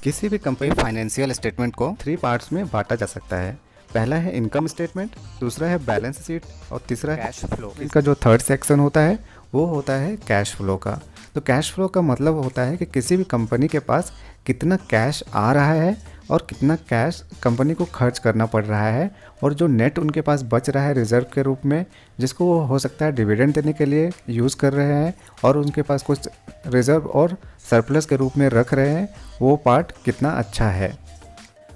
किसी भी company financial statement को 3 पार्ट्स में बांटा जा सकता है। पहला है इनकम स्टेटमेंट, दूसरा है बैलेंस शीट और तीसरा है कैश फ्लो। इनका जो थर्ड सेक्शन होता है वो होता है कैश फ्लो का। तो कैश फ्लो का मतलब होता है कि किसी भी कंपनी के पास कितना कैश आ रहा है और कितना कैश कंपनी को खर्च करना पड़ रहा है, और जो नेट उनके पास बच रहा है रिजर्व के रूप में, जिसको वो हो सकता है डिविडेंड देने के लिए यूज़ कर रहे हैं और उनके पास कुछ रिजर्व और सरप्लस के रूप में रख रहे हैं, वो पार्ट कितना अच्छा है।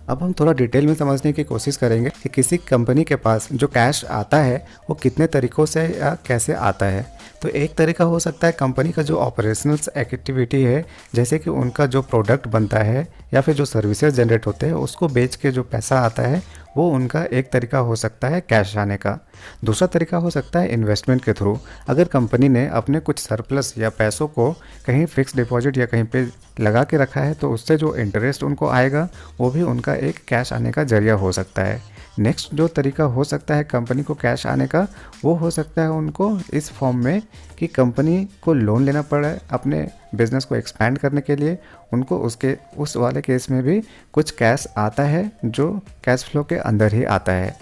अब हम थोड़ा डिटेल में समझने की कोशिश करेंगे कि किसी कंपनी के पास जो कैश आता है वो कितने तरीक़ों से या कैसे आता है। तो एक तरीका हो सकता है कंपनी का जो ऑपरेशनल्स एक्टिविटी है, जैसे कि उनका जो प्रोडक्ट बनता है या फिर जो सर्विसेज जनरेट होते हैं उसको बेच के जो पैसा आता है, वो उनका एक तरीका हो सकता है कैश आने का। दूसरा तरीका हो सकता है इन्वेस्टमेंट के थ्रू। अगर कंपनी ने अपने कुछ सरप्लस या पैसों को कहीं फिक्स डिपॉजिट या कहीं पे लगा के रखा है, तो उससे जो इंटरेस्ट उनको आएगा वो भी उनका एक कैश आने का जरिया हो सकता है। नेक्स्ट जो तरीका हो सकता है कंपनी को कैश आने का, वो हो सकता है उनको इस फॉर्म में कि कंपनी को लोन लेना पड़े अपने बिजनेस को एक्सपैंड करने के लिए, उनको उस वाले केस में भी कुछ कैश आता है जो कैश फ्लो के अंदर ही आता है।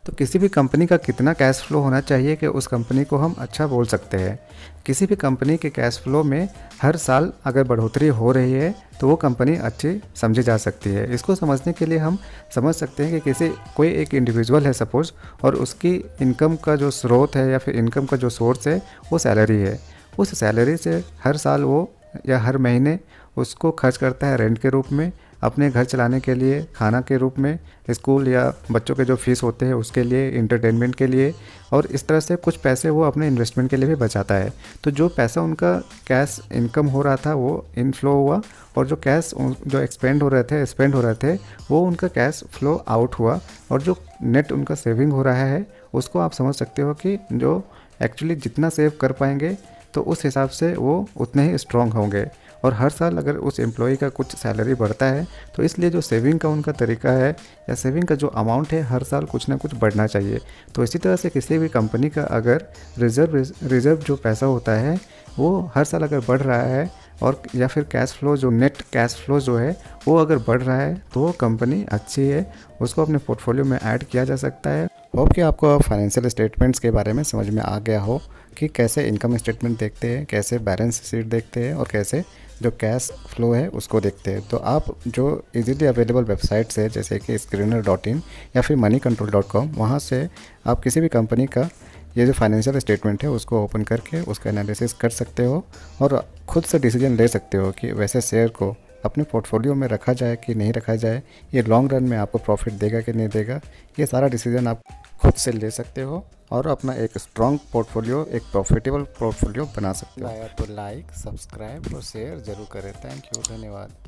तो किसी भी कंपनी का कितना कैश फ्लो होना चाहिए कि उस कंपनी को हम अच्छा बोल सकते हैं। किसी भी कंपनी के कैश फ्लो में हर साल अगर बढ़ोतरी हो रही है तो वो कंपनी अच्छी समझी जा सकती है। इसको समझने के लिए हम समझ सकते हैं कि कोई एक इंडिविजुअल है सपोज़, और उसकी इनकम का जो स्रोत है या फिर इनकम का जो सोर्स है वो सैलरी है। उस सैलरी से हर साल वो या हर महीने उसको खर्च करता है रेंट के रूप में, अपने घर चलाने के लिए, खाना के रूप में, स्कूल या बच्चों के जो फीस होते हैं उसके लिए, इंटरटेनमेंट के लिए, और इस तरह से कुछ पैसे वो अपने इन्वेस्टमेंट के लिए भी बचाता है। तो जो पैसा उनका कैश इनकम हो रहा था वो इनफ्लो हुआ, और जो कैश जो स्पेंड हो रहे थे वो उनका कैश फ्लो आउट हुआ, और जो नेट उनका सेविंग हो रहा है उसको आप समझ सकते हो कि जो एक्चुअली जितना सेव कर पाएंगे तो उस हिसाब से वो उतने ही स्ट्रॉन्ग होंगे। और हर साल अगर उस एम्प्लॉय का कुछ सैलरी बढ़ता है तो इसलिए जो सेविंग का उनका तरीका है या सेविंग का जो अमाउंट है हर साल कुछ ना कुछ बढ़ना चाहिए। तो इसी तरह से किसी भी कंपनी का अगर रिजर्व जो पैसा होता है वो हर साल अगर बढ़ रहा है, और या फिर कैश फ्लो जो नेट कैश फ्लो जो है वो अगर बढ़ रहा है, तो वो कंपनी अच्छी है, उसको अपने पोर्टफोलियो में ऐड किया जा सकता है। होप कि आपको फाइनेंशियल स्टेटमेंट्स के बारे में समझ में आ गया हो कि कैसे इनकम स्टेटमेंट देखते हैं, कैसे बैलेंस शीट देखते हैं और कैसे जो कैश फ्लो है उसको देखते हैं। तो आप जो इजीली अवेलेबल वेबसाइट्स है जैसे कि screener.in या फिर moneycontrol.com, वहाँ से आप किसी भी कंपनी का ये जो फाइनेंशियल स्टेटमेंट है उसको ओपन करके उसका एनालिसिस कर सकते हो और खुद से डिसीजन ले सकते हो कि वैसे शेयर को अपने पोर्टफोलियो में रखा जाए कि नहीं रखा जाए, ये लॉन्ग रन में आपको प्रॉफिट देगा कि नहीं देगा। ये सारा डिसीजन आप खुद से ले सकते हो और अपना एक स्ट्रॉन्ग पोर्टफोलियो, एक प्रॉफिटेबल पोर्टफोलियो बना सकते हो। तो लाइक, सब्सक्राइब और शेयर जरूर करें। थैंक यू, धन्यवाद।